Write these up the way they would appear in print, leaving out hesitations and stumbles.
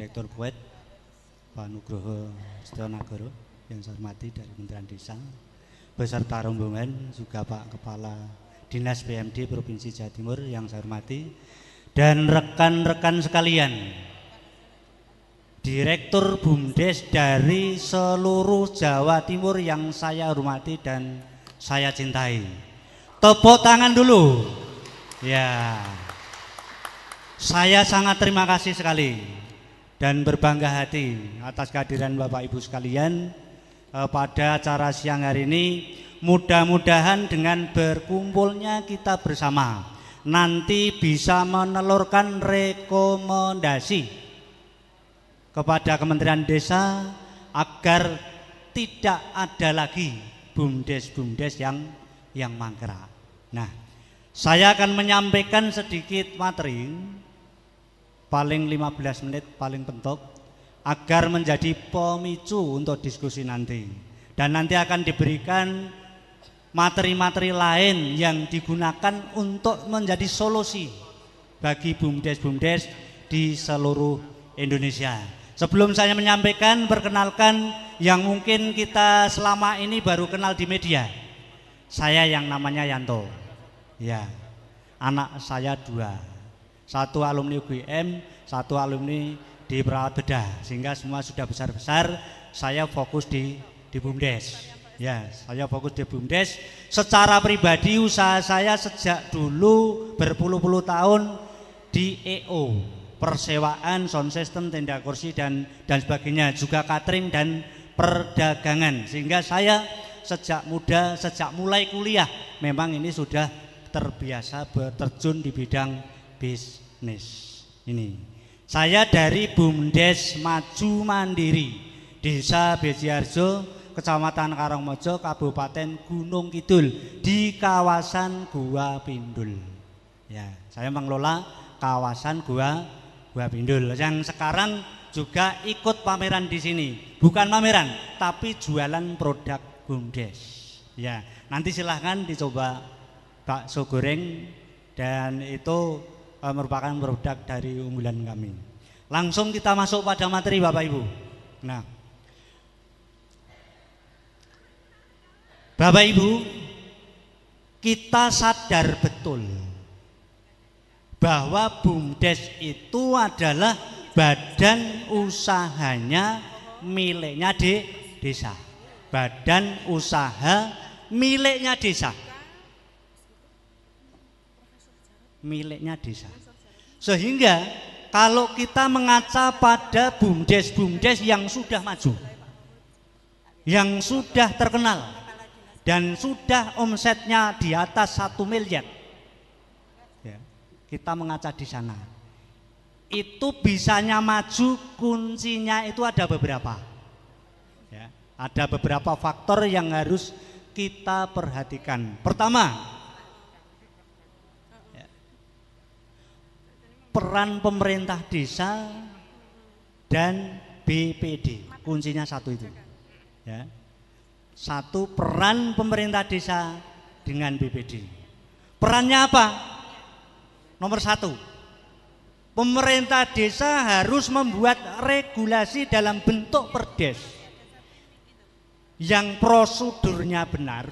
Direktur Puet, Pak Nugroho Setionagoro yang saya hormati dari Kementerian Desa, beserta rombongan juga Pak Kepala Dinas BMD Provinsi Jawa Timur yang saya hormati, dan rekan-rekan sekalian, Direktur BUMDes dari seluruh Jawa Timur yang saya hormati dan saya cintai. Tepuk tangan dulu. Ya, saya sangat terima kasih sekali dan berbangga hati atas kehadiran Bapak Ibu sekalian pada acara siang hari ini. Mudah-mudahan dengan berkumpulnya kita bersama nanti bisa menelurkan rekomendasi kepada Kementerian Desa agar tidak ada lagi BUMDes yang mangkrak. Nah, saya akan menyampaikan sedikit materi, paling 15 menit paling pentok, agar menjadi pemicu untuk diskusi nanti. Dan nanti akan diberikan materi-materi lain yang digunakan untuk menjadi solusi bagi BUMDes di seluruh Indonesia. Sebelum saya menyampaikan, perkenalkan yang mungkin kita selama ini baru kenal di media. Saya yang namanya Yanto. Ya, anak saya 2. Satu alumni UGM, satu alumni di Perawat Bedah, sehingga semua sudah besar-besar. Saya fokus di BUMDes. Ya, saya fokus di BUMDes. Secara pribadi usaha saya sejak dulu berpuluh-puluh tahun di EO, persewaan, sound system, tenda kursi dan sebagainya, juga catering dan perdagangan. Sehingga saya sejak muda, sejak mulai kuliah, memang ini sudah terbiasa berterjun di bidang bisnis. Ini saya dari BUMDes Maju Mandiri Desa Bejiharjo, Kecamatan Karangmojo, Kabupaten Gunung Kidul, di kawasan Gua Pindul. Ya, saya mengelola kawasan Gua Pindul yang sekarang juga ikut pameran di sini. Bukan pameran, tapi jualan produk BUMDes. Ya, nanti silahkan dicoba bakso goreng, dan itu merupakan produk dari unggulan kami. Langsung kita masuk pada materi Bapak Ibu. Nah, Bapak Ibu, kita sadar betul bahwa BUMDes itu adalah badan usahanya miliknya desa. Badan usaha miliknya desa. Miliknya desa. Sehingga kalau kita mengaca pada BUMDes yang sudah maju, yang sudah terkenal, dan sudah omsetnya di atas 1 miliar, ya, kita mengaca di sana, itu bisanya maju kuncinya itu ada beberapa. Ya, ada beberapa faktor yang harus kita perhatikan. Pertama, ya, peran pemerintah desa dan BPD, kuncinya satu itu. Ya. Satu, peran pemerintah desa dengan BPD. Perannya apa? Nomor 1, pemerintah desa harus membuat regulasi dalam bentuk perdes yang prosedurnya benar,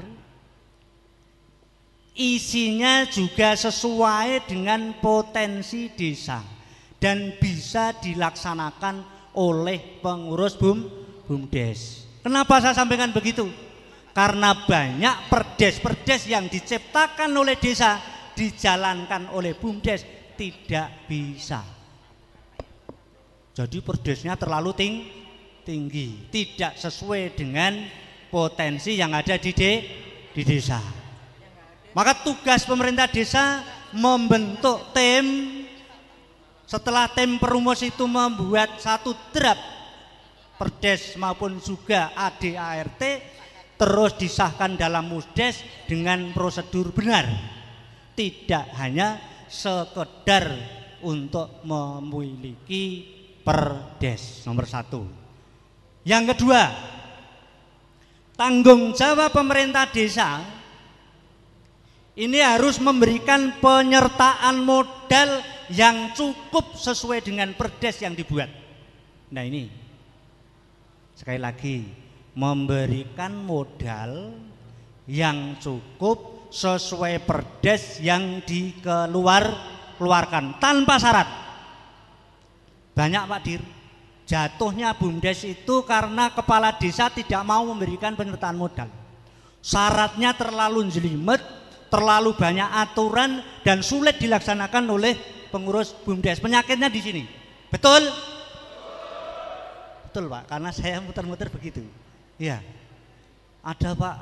isinya juga sesuai dengan potensi desa dan bisa dilaksanakan oleh pengurus BUMDes. Kenapa saya sampaikan begitu? Karena banyak perdes-perdes yang diciptakan oleh desa, dijalankan oleh BUMDes tidak bisa. Jadi perdesnya terlalu tinggi, tidak sesuai dengan potensi yang ada di desa. Maka tugas pemerintah desa membentuk tim. Setelah tim perumus itu membuat satu draft perdes maupun juga ADART, terus disahkan dalam Musdes dengan prosedur benar, tidak hanya sekedar untuk memiliki perdes. Nomor 1. Yang kedua, tanggung jawab pemerintah desa ini harus memberikan penyertaan modal yang cukup sesuai dengan perdes yang dibuat. Nah ini sekali lagi memberikan modal yang cukup sesuai perdes yang dikeluarkan tanpa syarat. Banyak Pak Dir, jatuhnya BUMDes itu karena kepala desa tidak mau memberikan penyertaan modal. Syaratnya terlalu jelimet, terlalu banyak aturan dan sulit dilaksanakan oleh pengurus BUMDes. Penyakitnya di sini. Betul? Betul Pak, karena saya muter-muter begitu. Iya. Ada Pak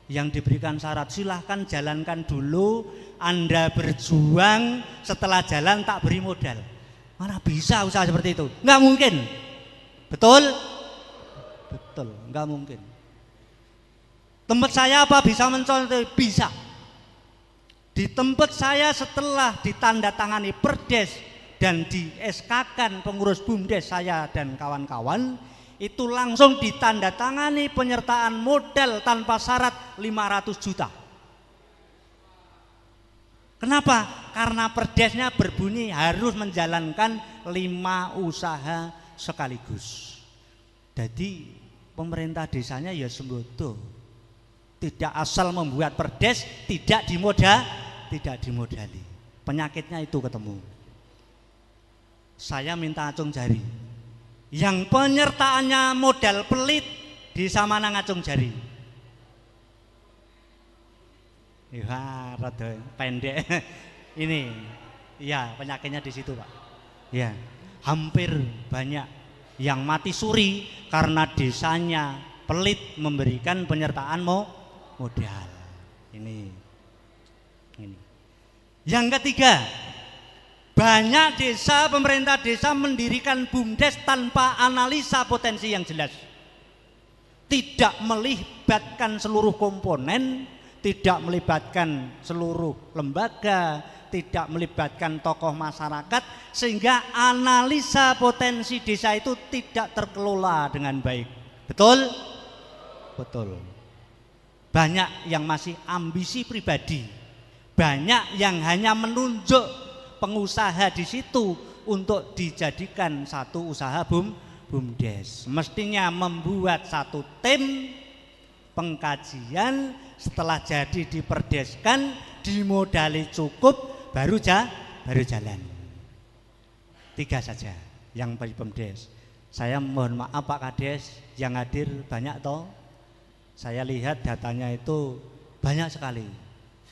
yang diberikan syarat, silahkan jalankan dulu, Anda berjuang, setelah jalan tak beri modal. Mana bisa usaha seperti itu? Nggak mungkin. Betul? Betul, nggak mungkin. Tempat saya apa bisa mencontoh? Bisa. Di tempat saya setelah ditandatangani perdes dan di SK-kan pengurus BUMDes saya dan kawan-kawan, itu langsung ditandatangani penyertaan modal tanpa syarat 500 juta. Kenapa? Karena perdesnya berbunyi harus menjalankan 5 usaha sekaligus. Jadi pemerintah desanya ya sembodo. Tidak asal membuat perdes, tidak dimodali. Penyakitnya itu ketemu. Saya minta acung jari. Yang penyertaannya modal pelit di mana ngacung jari. Ya, rada pendek. Ini, ya penyakitnya di situ Pak. Ya, hampir banyak yang mati suri karena desanya pelit memberikan penyertaan modal. Ini. Yang ketiga, banyak desa, pemerintah desa mendirikan BUMDes tanpa analisa potensi yang jelas. Tidak melibatkan seluruh komponen, tidak melibatkan seluruh lembaga, tidak melibatkan tokoh masyarakat, sehingga analisa potensi desa itu tidak terkelola dengan baik. Betul? Betul. Banyak yang masih ambisi pribadi, banyak yang hanya menunjuk pengusaha di situ untuk dijadikan satu usaha BUMDes. Mestinya membuat satu tim pengkajian, setelah jadi diperdeskan, dimodali cukup, baru jalan. 3 saja yang BUMDes. Saya mohon maaf Pak Kades, yang hadir banyak toh. Saya lihat datanya itu banyak sekali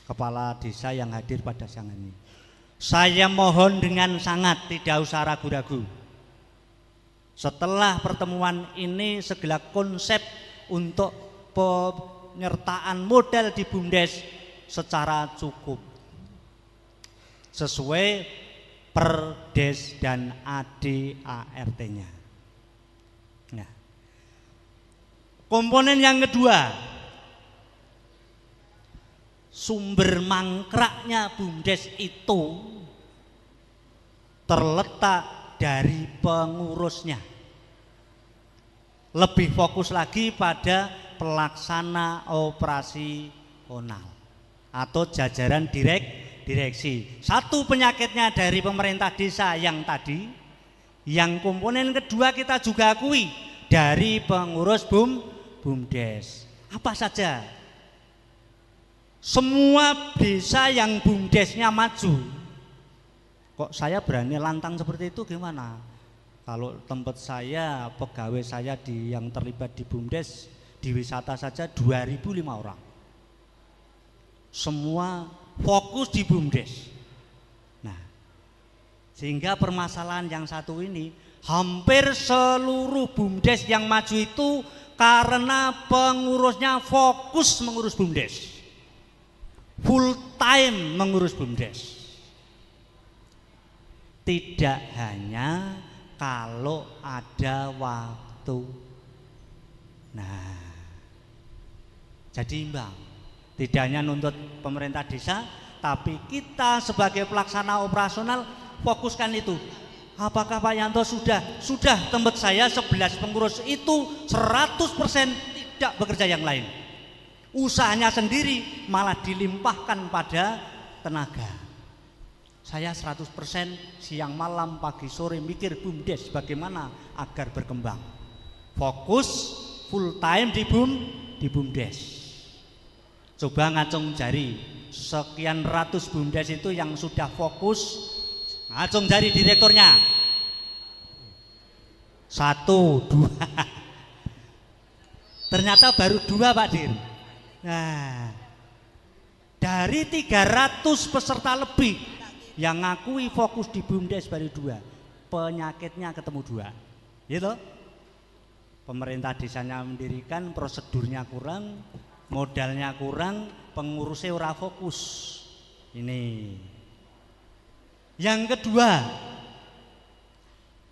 kepala desa yang hadir pada siang ini. Saya mohon dengan sangat tidak usah ragu-ragu. Setelah pertemuan ini segala konsep untuk penyertaan modal di BUMDes secara cukup sesuai perdes dan ADART-nya. Nah, komponen yang kedua, sumber mangkraknya BUMDes itu terletak dari pengurusnya. Lebih fokus lagi pada pelaksana operasional atau jajaran direksi. Satu penyakitnya dari pemerintah desa yang tadi, yang komponen kedua kita juga akui dari pengurus BUMDes. Apa saja? Semua desa yang BUMDesnya maju. Kok saya berani lantang seperti itu gimana? Kalau tempat saya, pegawai saya yang terlibat di BUMDes, di wisata saja 2.005 orang. Semua fokus di BUMDes. Nah, sehingga permasalahan yang satu ini, hampir seluruh BUMDes yang maju itu karena pengurusnya fokus mengurus BUMDes, full time mengurus BUMDes. Tidak hanya kalau ada waktu. Nah, jadi imbang. Tidak hanya nuntut pemerintah desa, tapi kita sebagai pelaksana operasional fokuskan itu. Apakah Pak Yanto sudah tempat saya 11 pengurus itu 100% tidak bekerja yang lain. Usahanya sendiri malah dilimpahkan pada tenaga. Saya 100% siang malam pagi sore mikir BUMDes bagaimana agar berkembang. Fokus full time di BUMDes. Coba ngacung jari, sekian ratus BUMDes itu yang sudah fokus, ngacung jari direkturnya. 1, 2. Ternyata baru 2 Pak Dir. Nah, dari 300 peserta lebih yang ngakui fokus di BUMDes baru 2, penyakitnya ketemu 2, gitu. Pemerintah desanya mendirikan, prosedurnya kurang, modalnya kurang, pengurusnya ora fokus. Ini. Yang kedua,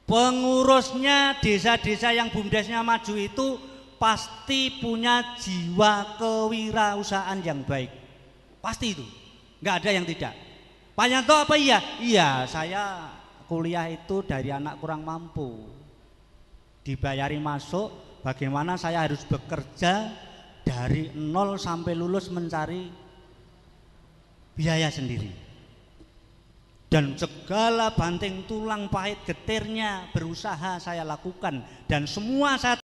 pengurusnya desa-desa yang BUMDesnya maju itu pasti punya jiwa kewirausahaan yang baik. Pasti itu, nggak ada yang tidak. Pak Yanto apa iya? Iya, saya kuliah itu dari anak kurang mampu, dibayari masuk, bagaimana saya harus bekerja dari nol sampai lulus mencari biaya sendiri. Dan segala banting tulang pahit getirnya berusaha saya lakukan, dan semua saya